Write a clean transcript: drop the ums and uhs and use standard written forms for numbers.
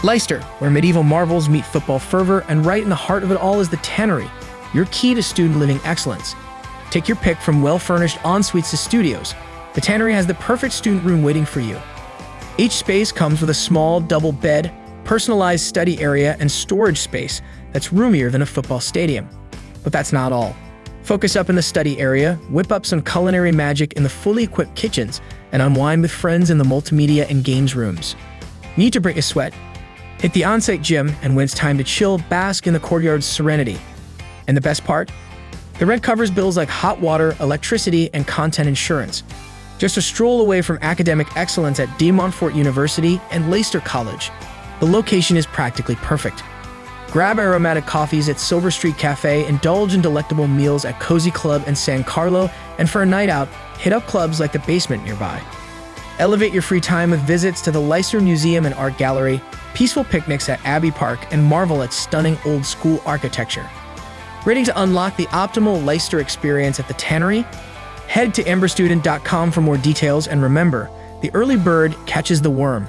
Leicester, where medieval marvels meet football fervor, and right in the heart of it all is the Tannery, your key to student living excellence. Take your pick from well-furnished en-suites to studios. The Tannery has the perfect student room waiting for you. Each space comes with a small double bed, personalized study area, and storage space that's roomier than a football stadium. But that's not all. Focus up in the study area, whip up some culinary magic in the fully equipped kitchens, and unwind with friends in the multimedia and games rooms. Need to break a sweat? Hit the on-site gym, and when it's time to chill, bask in the courtyard's serenity. And the best part? The rent covers bills like hot water, electricity, and content insurance. Just a stroll away from academic excellence at De Montfort University and Leicester College. The location is practically perfect. Grab aromatic coffees at Silver Street Cafe, indulge in delectable meals at Cozy Club and San Carlo, and for a night out, hit up clubs like the Basement nearby. Elevate your free time with visits to the Leicester Museum and Art Gallery, peaceful picnics at Abbey Park, and marvel at stunning old-school architecture. Ready to unlock the optimal Leicester experience at the Tannery? Head to amberstudent.com for more details, and remember, the early bird catches the worm.